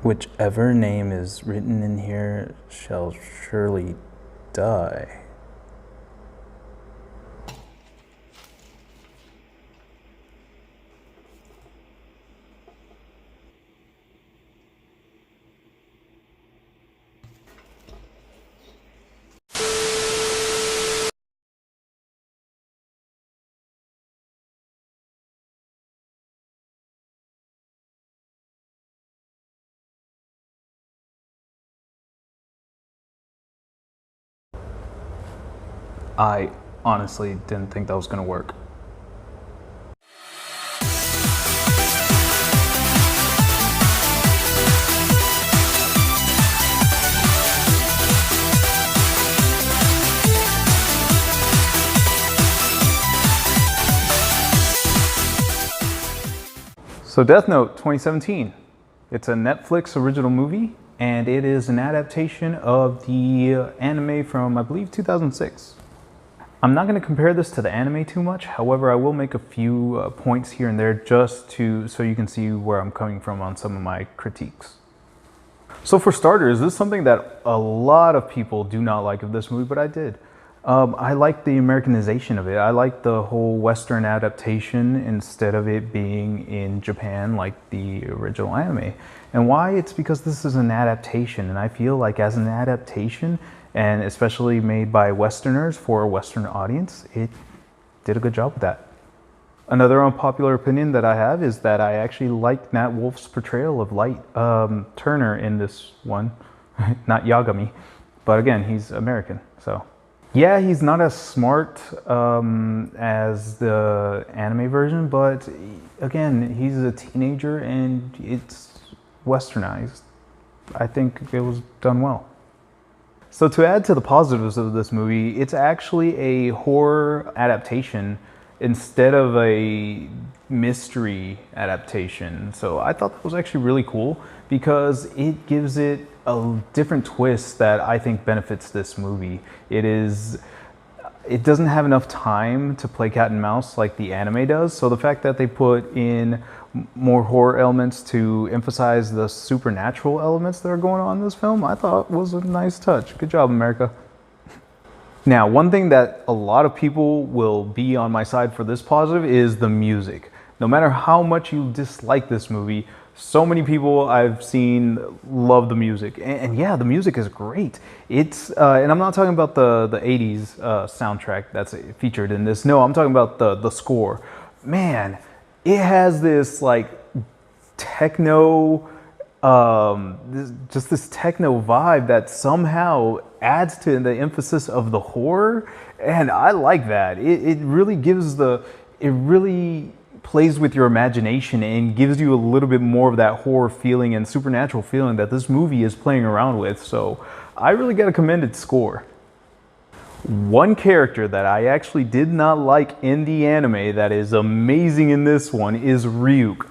Whichever name is written in here shall surely die. I honestly didn't think that was gonna work. So Death Note 2017. It's a Netflix original movie, and it is an adaptation of the anime from, I believe, 2006. I'm not going to compare this to the anime too much. However, I will make a few points here and there just so you can see where I'm coming from on some of my critiques. So for starters, this is something that a lot of people do not like of this movie, but I did. I like the Americanization of it. I like the whole Western adaptation instead of it being in Japan like the original anime. And why? It's because this is an adaptation, and I feel like as an adaptation, and especially made by Westerners for a Western audience, it did a good job with that. Another unpopular opinion that I have is that I actually like Nat Wolff's portrayal of Light Turner in this one, not Yagami, but again, he's American, so. Yeah, he's not as smart as the anime version, but again, he's a teenager and it's westernized. I think it was done well. So to add to the positives of this movie, it's actually a horror adaptation instead of a mystery adaptation. So I thought that was actually really cool because it gives it a different twist that I think benefits this movie. It doesn't have enough time to play cat and mouse like the anime does. So the fact that they put in more horror elements to emphasize the supernatural elements that are going on in this film, I thought was a nice touch. Good job, America. Now, one thing that a lot of people will be on my side for this positive is the music. No matter how much you dislike this movie, so many people I've seen love the music. And yeah, the music is great. It's, and I'm not talking about the 80s soundtrack that's featured in this. No, I'm talking about the score. Man, it has this like techno, just this techno vibe that somehow adds to the emphasis of the horror, and I like that. It really gives it really plays with your imagination and gives you a little bit more of that horror feeling and supernatural feeling that this movie is playing around with. So I really got to commend its score. One character that I actually did not like in the anime that is amazing in this one is Ryuk.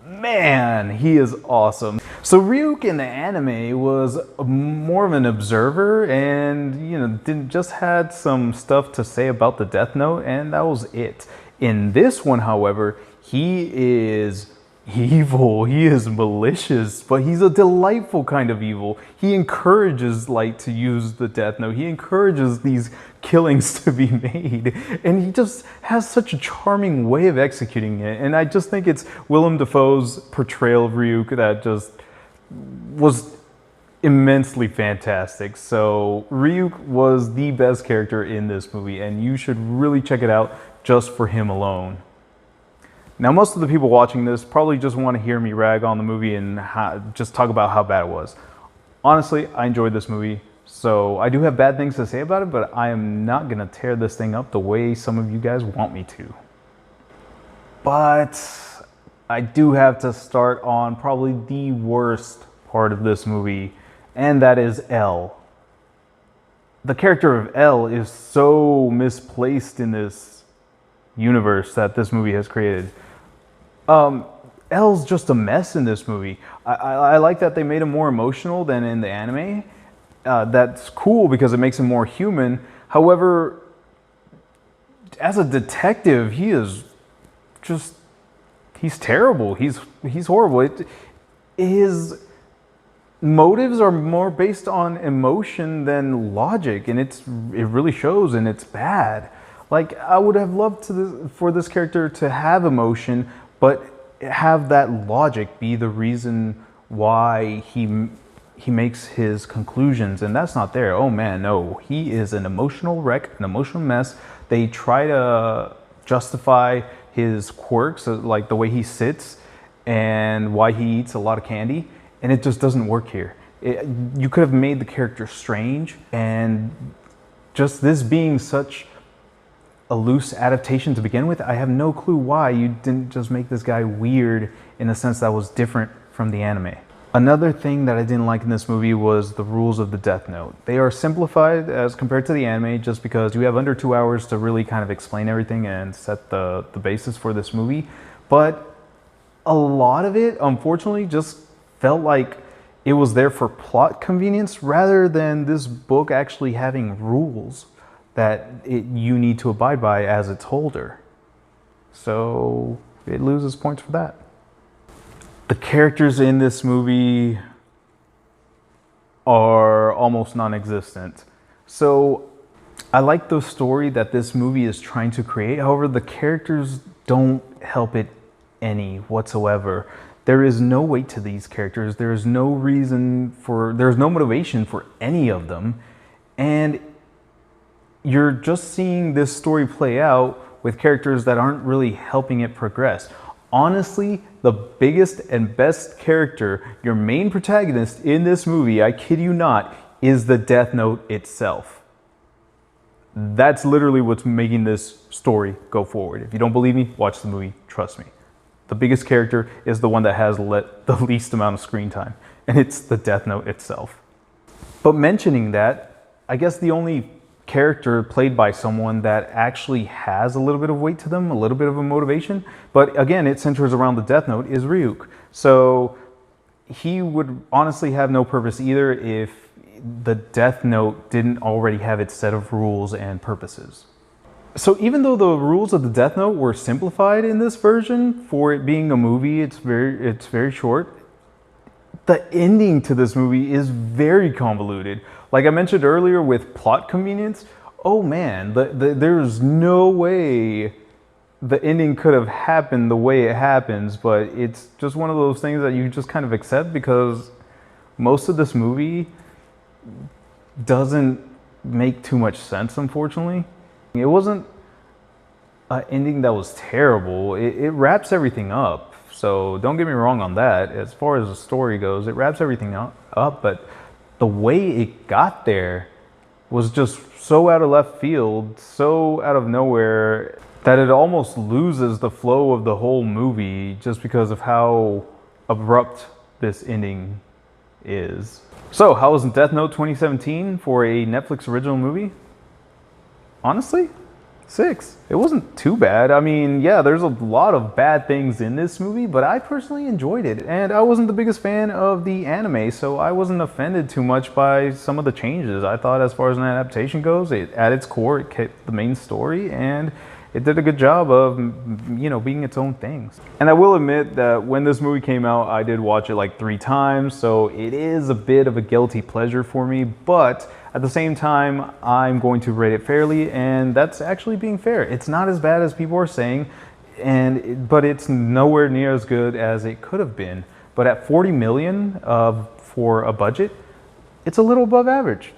Man, he is awesome. So Ryuk in the anime was more of an observer and, you know, just had some stuff to say about the Death Note, and that was it. In this one, however, he is evil, he is malicious, but he's a delightful kind of evil. He encourages Light to use the Death Note. He encourages these killings to be made, and he just has such a charming way of executing it. And I just think it's Willem Dafoe's portrayal of Ryuk that just was immensely fantastic. So Ryuk was the best character in this movie, and you should really check it out just for him alone. Now, most of the people watching this probably just want to hear me rag on the movie and just talk about how bad it was. Honestly, I enjoyed this movie, so I do have bad things to say about it, but I am not going to tear this thing up the way some of you guys want me to. But I do have to start on probably the worst part of this movie, and that is L. The character of L is so misplaced in this universe that this movie has created. L's just a mess in this movie. I like that they made him more emotional than in the anime. That's cool because it makes him more human. However, as a detective, he is just he's terrible. He's horrible. His motives are more based on emotion than logic, and it really shows, and it's bad. Like, I would have loved for this character to have emotion, but have that logic be the reason why he makes his conclusions, and that's not there. Oh man, no. He is an emotional wreck, an emotional mess. They try to justify his quirks, like the way he sits and why he eats a lot of candy, and it just doesn't work here. You could have made the character strange, and just this being such a loose adaptation to begin with, I have no clue why you didn't just make this guy weird in a sense that was different from the anime. Another thing that I didn't like in this movie was the rules of the Death Note. They are simplified as compared to the anime just because you have under 2 hours to really kind of explain everything and set the basis for this movie. But a lot of it, unfortunately, just felt like it was there for plot convenience rather than this book actually having rules that you need to abide by as its holder. So it loses points for that. The characters in this movie are almost non-existent. So I like the story that this movie is trying to create. However, the characters don't help it any whatsoever. There is no weight to these characters. There's no motivation for any of them. And you're just seeing this story play out with characters that aren't really helping it progress. Honestly, the biggest and best character, your main protagonist in this movie, I kid you not, is the Death Note itself. That's literally what's making this story go forward. If you don't believe me, watch the movie, trust me. The biggest character is the one that has the least amount of screen time, and it's the Death Note itself. But mentioning that, I guess the only character played by someone that actually has a little bit of weight to them, a little bit of a motivation, but again, it centers around the Death Note, is Ryuk. So he would honestly have no purpose either if the Death Note didn't already have its set of rules and purposes. So even though the rules of the Death Note were simplified in this version, for it being a movie, it's very short, the ending to this movie is very convoluted. Like I mentioned earlier with plot convenience, oh man, there's no way the ending could have happened the way it happens, but it's just one of those things that you just kind of accept because most of this movie doesn't make too much sense, unfortunately. It wasn't an ending that was terrible. It wraps everything up. So don't get me wrong on that. As far as the story goes, it wraps everything up, but the way it got there was just so out of left field, so out of nowhere, that it almost loses the flow of the whole movie just because of how abrupt this ending is. So how was Death Note 2017 for a Netflix original movie? Honestly, 6. It wasn't too bad. I mean, yeah, there's a lot of bad things in this movie, but I personally enjoyed it. And I wasn't the biggest fan of the anime, so I wasn't offended too much by some of the changes. I thought as far as an adaptation goes, at its core, it kept the main story, and it did a good job of, being its own things. And I will admit that when this movie came out, I did watch it like 3 times, so it is a bit of a guilty pleasure for me, but at the same time, I'm going to rate it fairly, and that's actually being fair. It's not as bad as people are saying, but it's nowhere near as good as it could have been. But at 40 million for a budget, it's a little above average.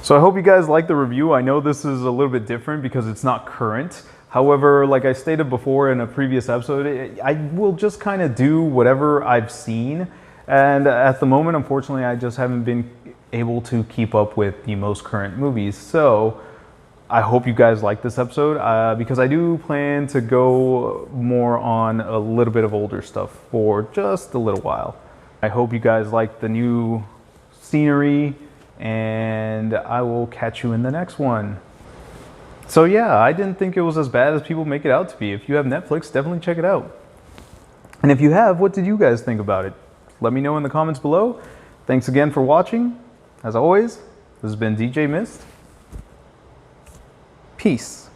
So I hope you guys like the review. I know this is a little bit different because it's not current. However, like I stated before in a previous episode, I will just kind of do whatever I've seen. And at the moment, unfortunately, I just haven't been able to keep up with the most current movies. So I hope you guys like this episode because I do plan to go more on a little bit of older stuff for just a little while. I hope you guys like the new scenery, and I will catch you in the next one. So yeah, I didn't think it was as bad as people make it out to be. If you have Netflix, definitely check it out. And if you have, what did you guys think about it? Let me know in the comments below. Thanks again for watching. As always, this has been DJ Myst. Peace.